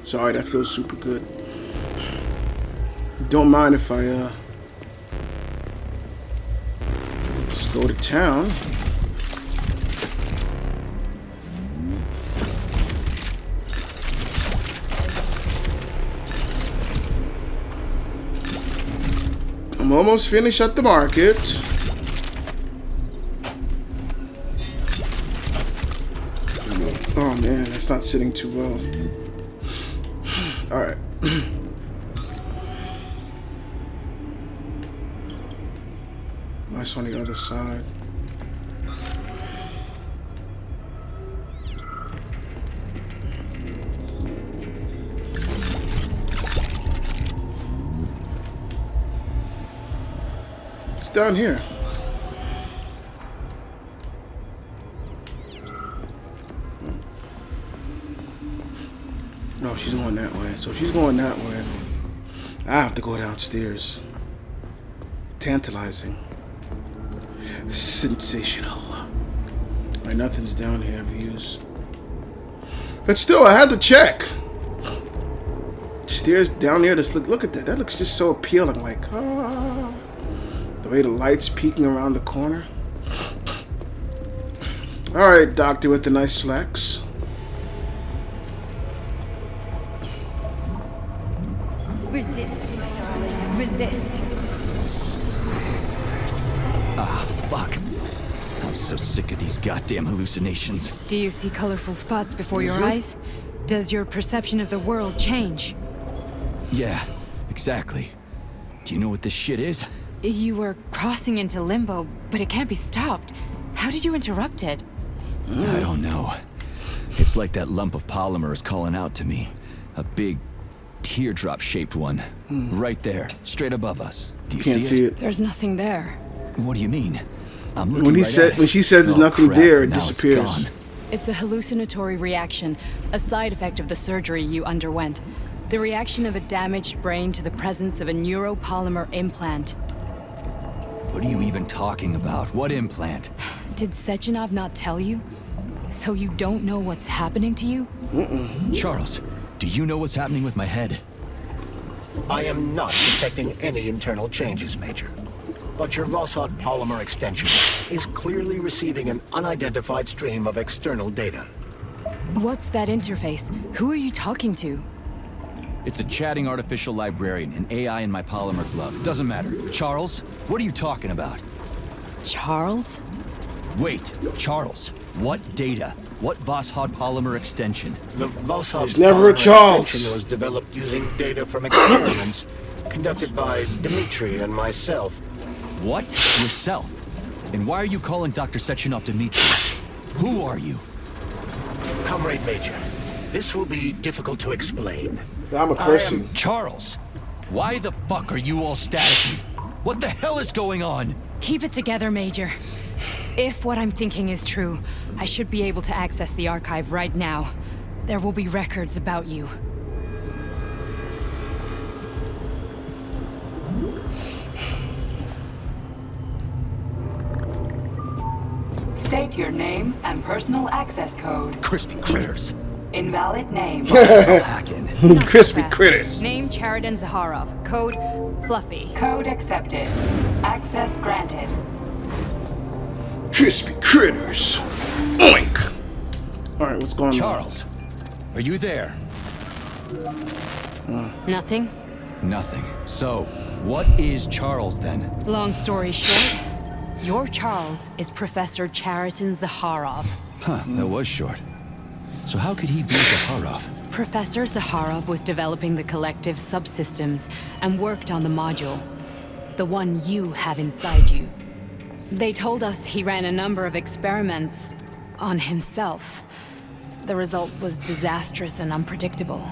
Sorry, that feels super good. Don't mind if I just go to town. I'm almost finished at the market. Oh man, that's not sitting too well. Alright. Nice on the other side. It's down here. No, she's going that way. So if she's going that way, I have to go downstairs. Tantalizing. Sensational. Like nothing's down here, views. But still, I had to check. Stairs down there, just look at that. That looks just so appealing. Like, ah. The way the light's peeking around the corner. Alright, doctor with the nice slacks. Resist, my darling. Resist. Ah, fuck. I'm so sick of these goddamn hallucinations. Do you see colorful spots before your eyes? Does your perception of the world change? Yeah, exactly. Do you know what this shit is? You were crossing into limbo, but it can't be stopped. How did you interrupt it? I don't know. It's like that lump of polymer is calling out to me. A big, teardrop-shaped one. Right there, straight above us. Do you Can't see it. There's nothing there. What do you mean? I'm looking When he right said, at when it. she says there's Oh, nothing crap, there, it now it's disappears. gone. It's a hallucinatory reaction, a side effect of the surgery you underwent. The reaction of a damaged brain to the presence of a neuropolymer implant. What are you even talking about? What implant? Did Sechenov not tell you? So you don't know what's happening to you? Charles, do you know what's happening with my head? I am not detecting any internal changes, Major. But your Voshod polymer extension is clearly receiving an unidentified stream of external data. What's that interface? Who are you talking to? It's a chatting artificial librarian, an AI in my polymer glove. It doesn't matter. Charles, what are you talking about? Charles? Wait, Charles, what data? What Voshod polymer extension? The Voshod There's never a polymer Charles. extension was developed using data from experiments conducted by Dmitri and myself. What? Yourself? And why are you calling Dr. Sechenov Dmitri? Who are you? Comrade Major, this will be difficult to explain. I'm a person. Charles, why the fuck are you all staticky? What the hell is going on? Keep it together, Major. If what I'm thinking is true, I should be able to access the archive right now. There will be records about you. State your name and personal access code. Crispy critters. Invalid name. Hacking. Crispy Fast. critters. Name Cheriton Zaharov. Code Fluffy. Code accepted. Access granted. Crispy critters. Oink. Alright, what's going on? Charles, are you there? Nothing? Nothing. So, what is Charles then? Long story short, your Charles is Professor Cheriton Zaharov. Huh, that was short. So how could he be Zaharov? Professor Zaharov was developing the collective subsystems and worked on the module. The one you have inside you. They told us he ran a number of experiments on himself. The result was disastrous and unpredictable.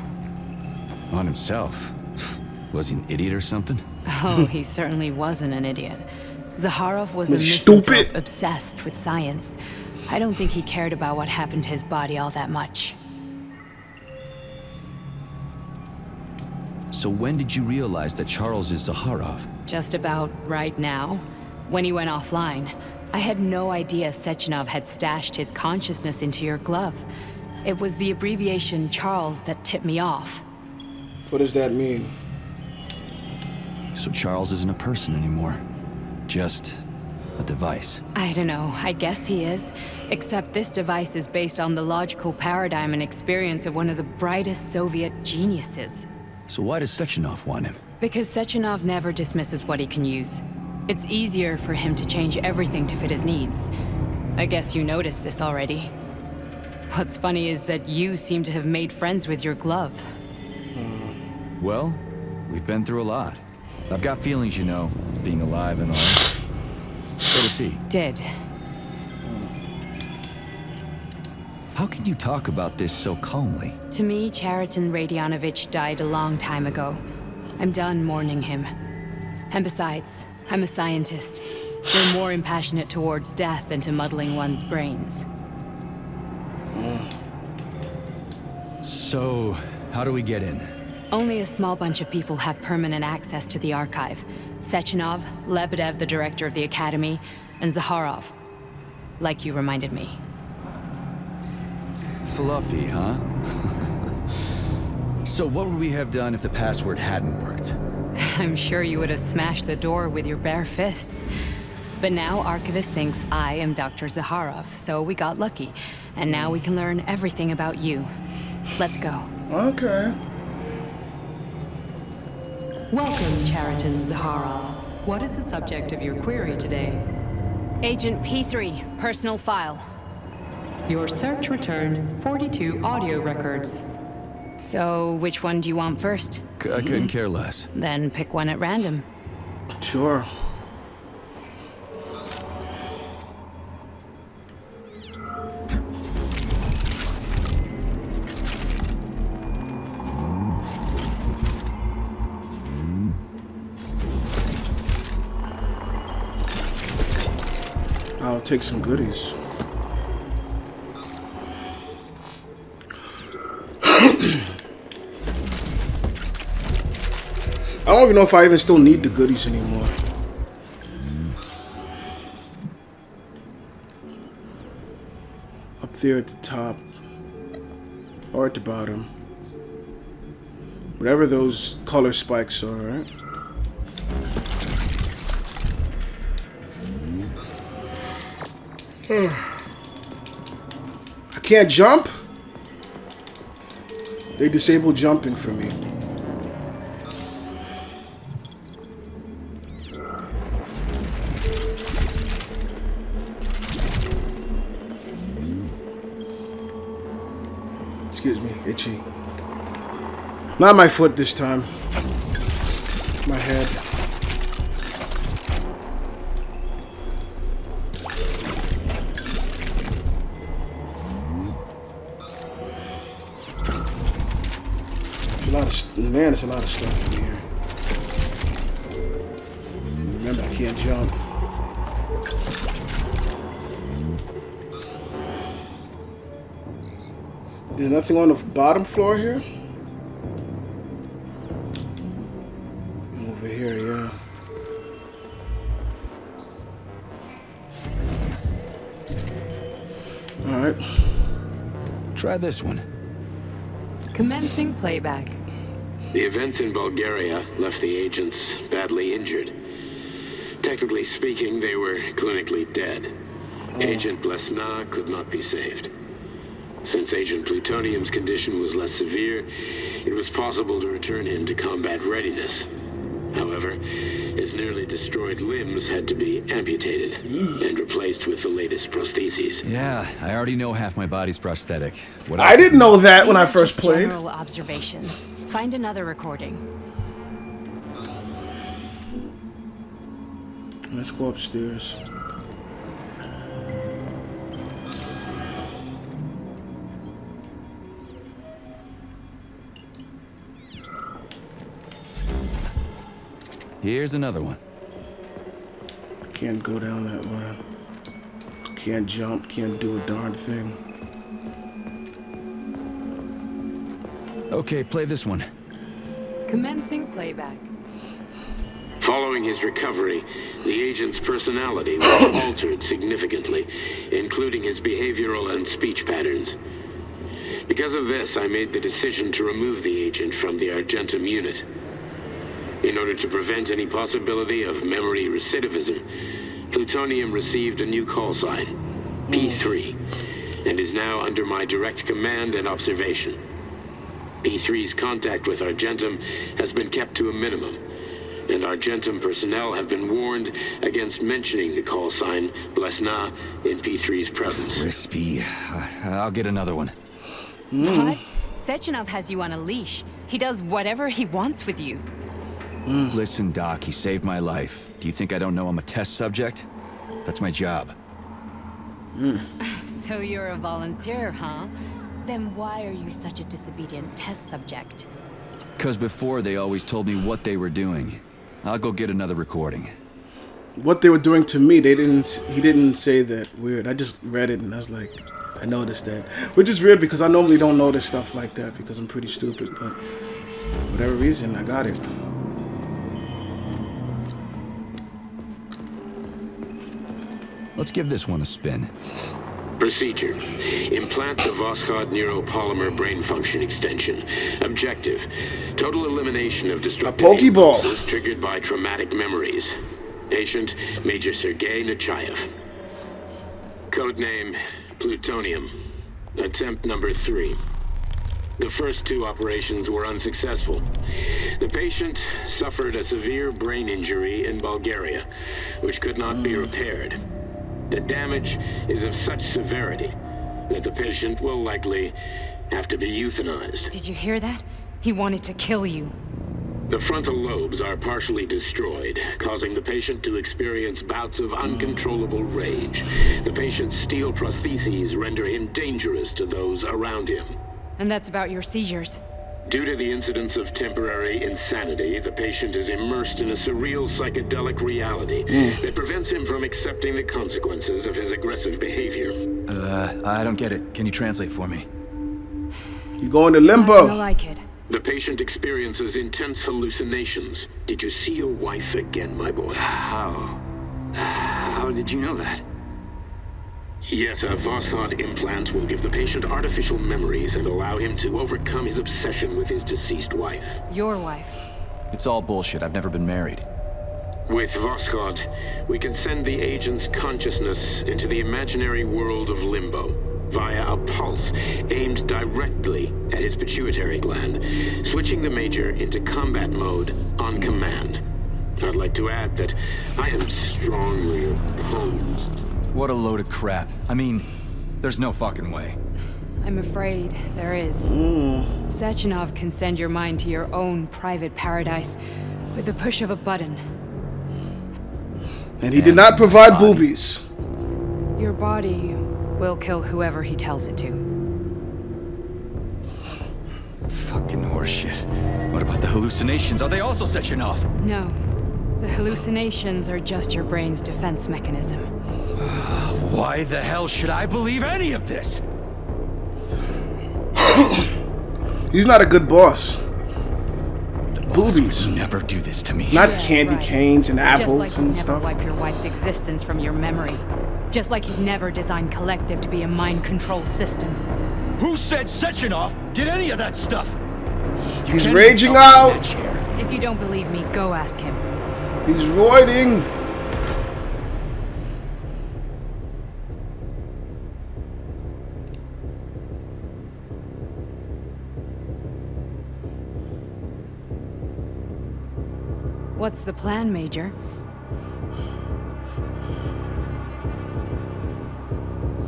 On himself? Was he an idiot or something? Oh, he certainly wasn't an idiot. Zaharov was a Was he stupid? misanthrope obsessed with science. I don't think he cared about what happened to his body all that much. So when did you realize that Charles is Zaharov? Just about right now, when he went offline. I had no idea Sechenov had stashed his consciousness into your glove. It was the abbreviation Charles that tipped me off. What does that mean? So Charles isn't a person anymore. Just a device. I don't know, I guess he is. Except this device is based on the logical paradigm and experience of one of the brightest Soviet geniuses. So why does Sechenov want him? Because Sechenov never dismisses what he can use. It's easier for him to change everything to fit his needs. I guess you noticed this already. What's funny is that you seem to have made friends with your glove. Well, we've been through a lot. I've got feelings, you know, being alive and all. So does he. Did. How can you talk about this so calmly? To me, Chariton Radionovich died a long time ago. I'm done mourning him. And besides, I'm a scientist. We're more impassionate towards death than to muddling one's brains. So, how do we get in? Only a small bunch of people have permanent access to the archive. Sechenov, Lebedev, the director of the Academy, and Zakharov. Like you reminded me. Fluffy, huh? So what would we have done if the password hadn't worked? I'm sure you would have smashed the door with your bare fists. But now Archivist thinks I am Dr. Zakharov, so we got lucky. And now we can learn everything about you. Let's go. Okay. Welcome, Chariton Zakharov. What is the subject of your query today? Agent P3, personal file. Your search returned 42 audio records. So, which one do you want first? I couldn't care less. Then pick one at random. Sure. I'll take some goodies. I don't even know if I even still need the goodies anymore. Up there at the top. Or at the bottom. Whatever those color spikes are, right? I can't jump? They disabled jumping for me. Excuse me, itchy. Not my foot this time. My head. Man, there's a lot of stuff in here. Remember, I can't jump. There's nothing on the bottom floor here? Over here, yeah. Alright. Try this one. Commencing playback. The events in Bulgaria left the agents badly injured. Technically speaking, they were clinically dead. Agent Blesna could not be saved. Since Agent Plutonium's condition was less severe, it was possible to return him to combat readiness. However, his nearly destroyed limbs had to be amputated and replaced with the latest prostheses. Yeah, I already know half my body's prosthetic. What I else? didn't know that when These I are first just played. General observations. Find another recording. Let's go upstairs. Here's another one. Can't go down that way. Can't jump, can't do a darn thing. Okay, play this one. Commencing playback. Following his recovery, the agent's personality was altered significantly, including his behavioral and speech patterns. Because of this, I made the decision to remove the agent from the Argentum unit. In order to prevent any possibility of memory recidivism, Plutonium received a new call sign, P3, and is now under my direct command and observation. P3's contact with Argentum has been kept to a minimum, and Argentum personnel have been warned against mentioning the call sign Blesna in P3's presence. Crispy. I'll get another one. What? Sechenov has you on a leash. He does whatever he wants with you. Listen, Doc, he saved my life. Do you think I don't know I'm a test subject? That's my job. So you're a volunteer, huh? Then why are you such a disobedient test subject? 'Cause before they always told me what they were doing. I'll go get another recording. What they were doing to me, he didn't say that. Weird. I just read it and I was like, I noticed that. Which is weird because I normally don't notice stuff like that because I'm pretty stupid, but for whatever reason, I got it. Let's give this one a spin. Procedure. Implant the Voskhod neuropolymer brain function extension. Objective. Total elimination of destructive Pokeball. impulses triggered by traumatic memories. Patient, Major Sergei Nechayev. Codename, Plutonium. Attempt number 3. The first 2 operations were unsuccessful. The patient suffered a severe brain injury in Bulgaria, which could not be repaired. The damage is of such severity that the patient will likely have to be euthanized. Did you hear that? He wanted to kill you. The frontal lobes are partially destroyed, causing the patient to experience bouts of uncontrollable rage. The patient's steel prostheses render him dangerous to those around him. And that's about your seizures. Due to the incidence of temporary insanity, the patient is immersed in a surreal psychedelic reality that prevents him from accepting the consequences of his aggressive behavior. I don't get it. Can you translate for me? You go into Not gonna limbo. like it. The patient experiences intense hallucinations. Did you see your wife again, my boy? How did you know that? Yet a Voskhod implant will give the patient artificial memories and allow him to overcome his obsession with his deceased wife. Your wife. It's all bullshit. I've never been married. With Voskhod, we can send the agent's consciousness into the imaginary world of Limbo via a pulse aimed directly at his pituitary gland, switching the Major into combat mode on command. I'd like to add that I am strongly opposed. What a load of crap. I mean, there's no fucking way. I'm afraid there is. Sechenov can send your mind to your own private paradise with the push of a button. And he did not provide boobies. Your body will kill whoever he tells it to. Fucking horseshit. What about the hallucinations? Are they also Sechenov? No. The hallucinations are just your brain's defense mechanism. Why the hell should I believe any of this? He's not a good boss. Boobies. Never do this to me. Not Yeah, candy right. canes and Just apples like he'd and never stuff. wipe your wife's existence from your memory. Just like he'd never designed Collective to be a mind control system. Who said Sechenov did any of that stuff? He's Can't raging even tell me out. that chair. If you don't believe me, go ask him. He's roiding. What's the plan, Major?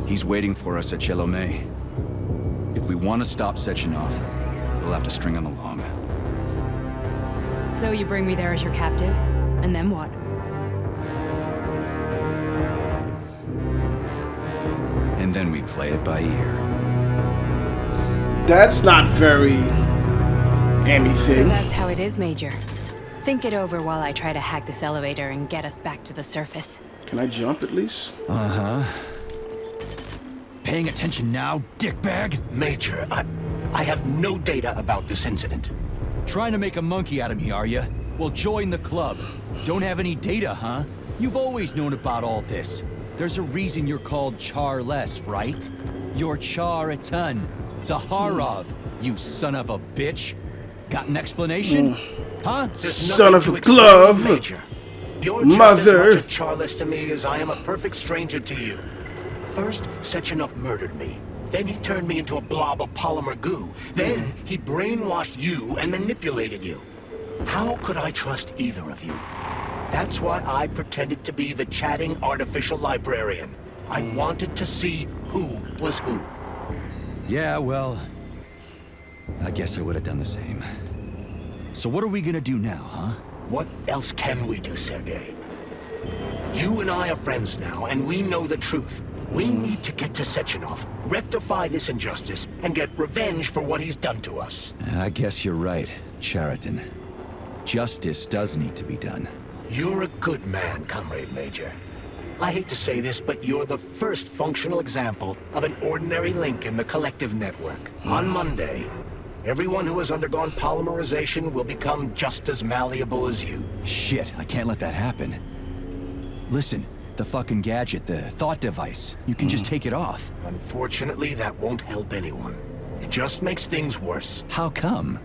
He's waiting for us at Chelomey. If we want to stop Sechenov, we'll have to string him along. So you bring me there as your captive, and then what? And then we play it by ear. That's not very So anything. that's how it is, Major. Think it over while I try to hack this elevator and get us back to the surface. Can I jump at least? Paying attention now, dickbag? Major, I have no data about this incident. Trying to make a monkey out of me, are you? Well, join the club. Don't have any data, huh? You've always known about all this. There's a reason you're called Charless, right? You're Char a ton. Zaharov, you son of a bitch. Got an explanation? Huh? There's Son nothing of a to explain, glove. Major. You're Mother. just as much a Charless to me as I am a perfect stranger to you. First, Sechenov murdered me. Then he turned me into a blob of polymer goo. Then he brainwashed you and manipulated you. How could I trust either of you? That's why I pretended to be the chatting artificial librarian. I wanted to see who was who. Yeah, well, I guess I would have done the same. So what are we gonna do now, huh? What else can we do, Sergei? You and I are friends now, and we know the truth. We need to get to Sechenov, rectify this injustice, and get revenge for what he's done to us. I guess you're right, Chariton. Justice does need to be done. You're a good man, Comrade Major. I hate to say this, but you're the first functional example of an ordinary link in the collective network. On Monday, everyone who has undergone polymerization will become just as malleable as you. Shit, I can't let that happen. Listen, the fucking gadget, the thought device, you can just take it off. Unfortunately, that won't help anyone. It just makes things worse. How come?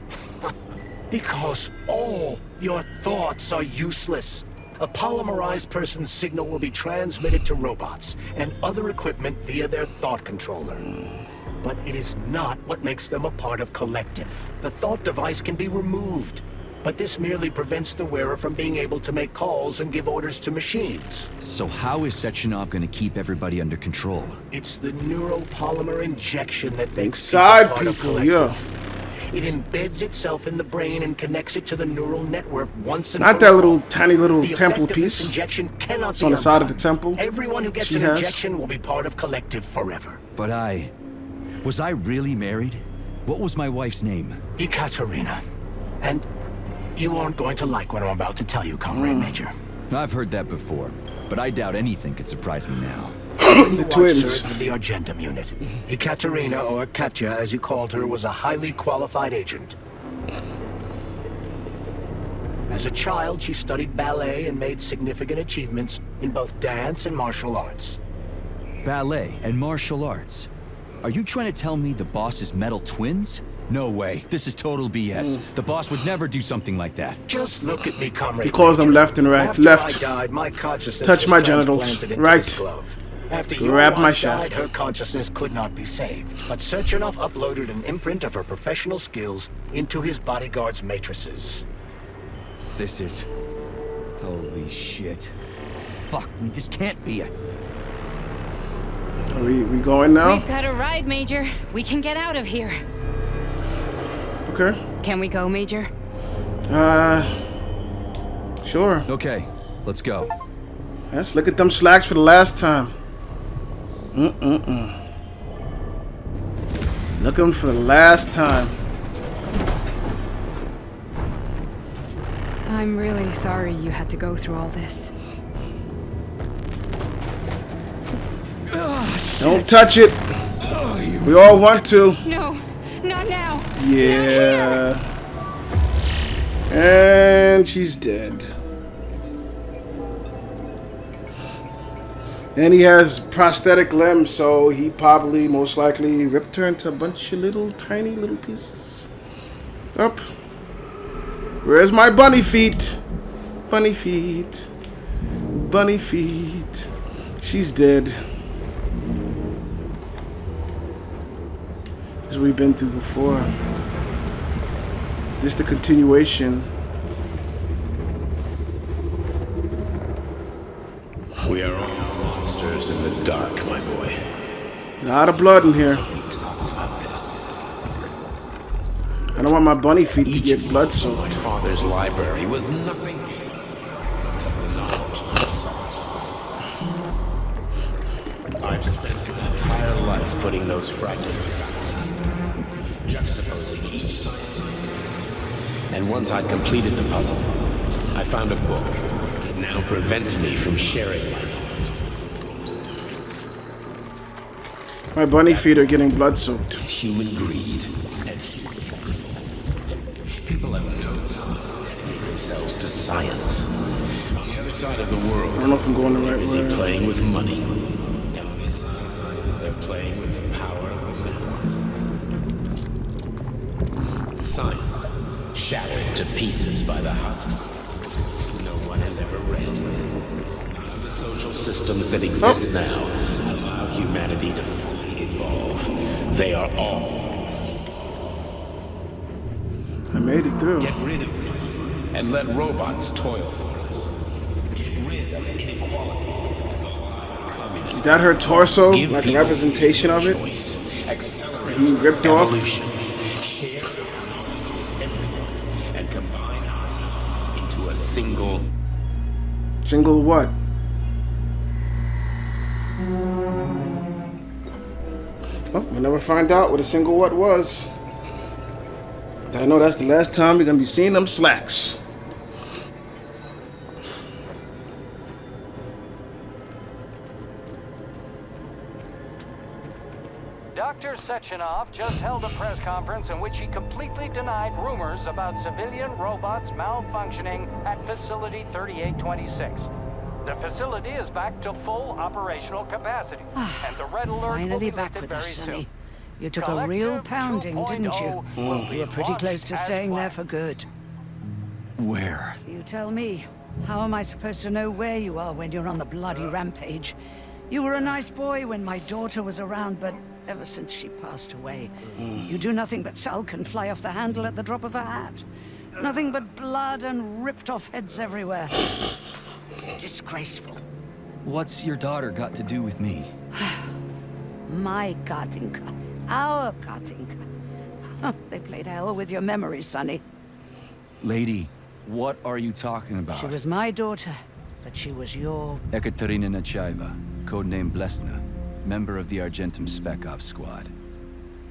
Because all your thoughts are useless. A polymerized person's signal will be transmitted to robots and other equipment via their thought controller. But it is not what makes them a part of collective. The thought device can be removed, but this merely prevents the wearer from being able to make calls and give orders to machines. So how is Sechenov gonna keep everybody under control? It's the neuropolymer injection that makes Inside people part of people, collective. It embeds itself in the brain and connects it to the neural network once and Not for that all. little tiny little The temple effect of this piece. injection cannot It's be on the side of the undone. temple. Everyone who gets She an has. injection will be part of collective forever. But was I really married? What was my wife's name? Ekaterina. And you aren't going to like what I'm about to tell you, Comrade Major. I've heard that before, but I doubt anything could surprise me now. The twins. Served with the Argentum unit. Ekaterina, or Katya as you called her, was a highly qualified agent. As a child, she studied ballet and made significant achievements in both dance and martial arts. Ballet and martial arts. Are you trying to tell me the boss is metal twins? No way. This is total BS. The boss would never do something like that. Just look at me, Comrade He calls them Major. left and right. After Left. I died, my consciousness Touch was my genitals. transplanted into Right. this glove. After your Grab my wife died, shaft. her consciousness could not be saved. But Sechenov uploaded an imprint of her professional skills into his bodyguard's matrices. This is... Holy shit. Fuck me, this can't be a... Are we going now? We've got a ride, Major. We can get out of here. Okay. Can we go, Major? Sure. Okay, let's go. Let's look at them slacks for the last time. Looking for the last time. I'm really sorry you had to go through all this. Don't touch it. We all want to. No, not now. Yeah. And she's dead. And he has prosthetic limbs, so he probably, most likely, ripped her into a bunch of little, tiny little pieces. Up. Where's my bunny feet? Bunny feet. Bunny feet. She's dead. As we've been through before. Is this the continuation? We are all monsters in the dark, my boy. A lot of blood in here. We talked about this. I don't want my bunny feet to get blood My soaked. father's library was nothing but of the knowledge of the source. I've spent my entire life putting those fragments together, juxtaposing each scientific fact. And once I'd completed the puzzle, I found a book that now prevents me from sharing my knowledge. My bunny feet are getting blood soaked. It's human greed and human evil. People have no time to dedicate themselves to science. On the other side of the world, I don't know if I'm going the they're right busy way. playing with money. And on this side, they're playing with the power of the masses. science, shattered to pieces by the husks no one has ever read. None of the social systems that exist now allow humanity to fully evolve. They are all. I made it through. Get rid of money and let robots toil for us. Get rid of inequality and the lie of communism. Is that her torso? Give Like a people representation of it? choice. Accelerate He ripped off? evolution. Share our knowledge with everyone and combine our minds into a single. Single what? Well, we'll never find out what a single what was. But I know that's the last time we're gonna be seeing them slacks. Dr. Sechenov just held a press conference in which he completely denied rumors about civilian robots malfunctioning at Facility 3826. The facility is back to full operational capacity, and the red alert will Finally be back lifted with very us, Sonny. soon. You took a real Collective pounding, didn't you? 2.0 will You be were pretty close launched to as staying there planned. for good. Where? You tell me. How am I supposed to know where you are when you're on the bloody rampage? You were a nice boy when my daughter was around, but ever since she passed away, you do nothing but sulk and fly off the handle at the drop of a hat. Nothing but blood and ripped off heads everywhere. Disgraceful. What's your daughter got to do with me? My Katinka. Our Katinka. They played hell with your memory, Sonny. Lady, what are you talking about? She was my daughter, but she was your... Ekaterina Nechaeva, codename Blesna, member of the Argentum Spec Ops squad.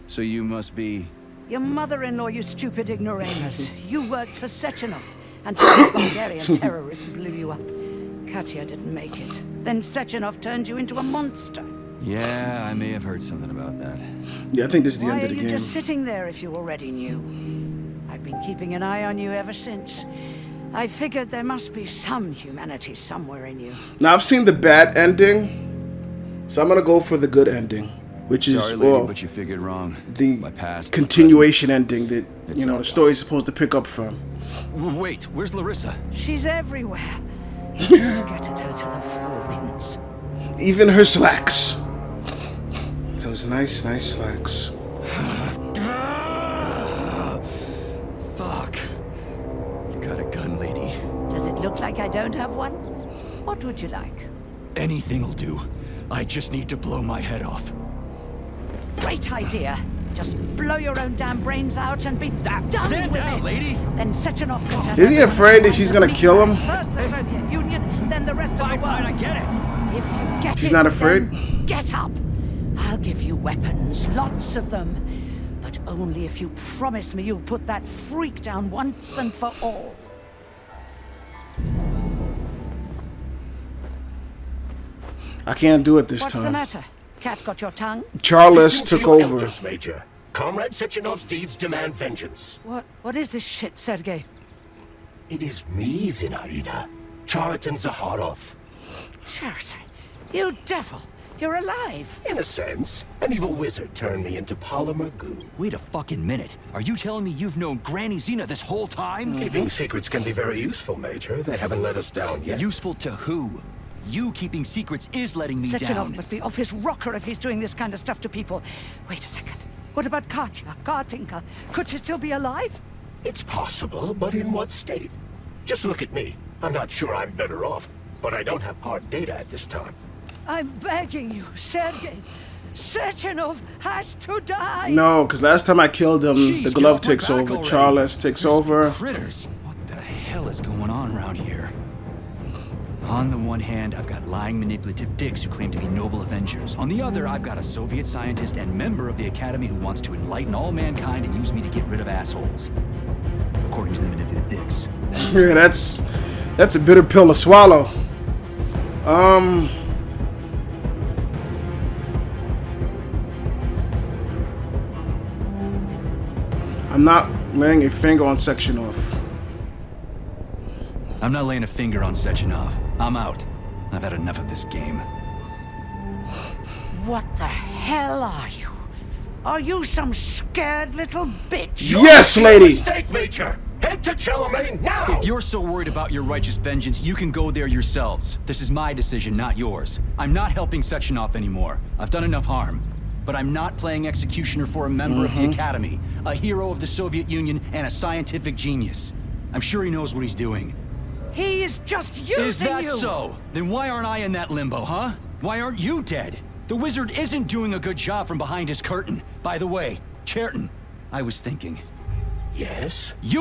So you must be... Your mother-in-law, you stupid ignoramus. You worked for Sechenov until the Bulgarian terrorists blew you up. Katya didn't make it. Then Sechenov turned you into a monster. Yeah, I may have heard something about that. Yeah, I think this is the Why end are of the you game. just sitting there if you already knew? I've been keeping an eye on you ever since. I figured there must be some humanity somewhere in you. Now I've seen the bad ending, so I'm gonna go for the good ending, which is Sorry, lady, well, but you figured wrong. the My past, continuation ending that It's you know all the story's supposed to pick up from. Wait, where's Larissa? She's everywhere. Scattered her to the four winds. Even her slacks. Those nice slacks. Fuck. You got a gun, lady. Does it look like I don't have one? What would you like? Anything'll do. I just need to blow my head off. Great idea. Just blow your own damn brains out and be done stand with down, it. lady. Then Sechenov can turn Is he everyone afraid that around she's to gonna me kill him? First the Soviet Union, then the rest of the world. I get it. If you get She's it, not afraid? then get up. I'll give you weapons, lots of them. But only if you promise me you'll put that freak down once and for all. I can't do it this What's the time. matter? Cat got your tongue? Charles Listen to took your over. elders, Major. Comrade Sechenov's deeds demand vengeance. What is this shit, Sergei? It is me, Zinaida. Chariton Zaharov. Chariton, you devil! You're alive! In a sense, an evil wizard turned me into polymer goo. Wait a fucking minute. Are you telling me you've known Granny Zena this whole time? Keeping secrets can be very useful, Major. They haven't let us down yet. Useful to who? You keeping secrets is letting me Sechenov down. must be off his rocker if he's doing this kind of stuff to people. Wait a second. What about Katya, Katinka? Could she still be alive? It's possible, but in what state? Just look at me. I'm not sure I'm better off, but I don't have hard data at this time. I'm begging you, Sergei. Sechenov has to die! No, because last time I killed him, Jeez, the get glove off my takes back over. already. Charles takes Crispy over. Critters. What the hell is going on around here? On the one hand, I've got lying, manipulative dicks who claim to be noble avengers. On the other, I've got a Soviet scientist and member of the Academy who wants to enlighten all mankind and use me to get rid of assholes. According to the manipulative dicks. Yeah, that's a bitter pill to swallow. I'm not laying a finger on Sechenov. I'm not laying a finger on Sechenov. I'm out. I've had enough of this game. What the hell are you? Are you some scared little bitch? Yes, lady! Mistake, Major! Head to Charlemagne now! If you're so worried about your righteous vengeance, you can go there yourselves. This is my decision, not yours. I'm not helping Sectionov anymore. I've done enough harm. But I'm not playing executioner for a member of the Academy, a hero of the Soviet Union, and a scientific genius. I'm sure he knows what he's doing. He is just using you! Is that so? Then why aren't I in that limbo, huh? Why aren't you dead? The wizard isn't doing a good job from behind his curtain. By the way, Cherton, I was thinking. Yes? You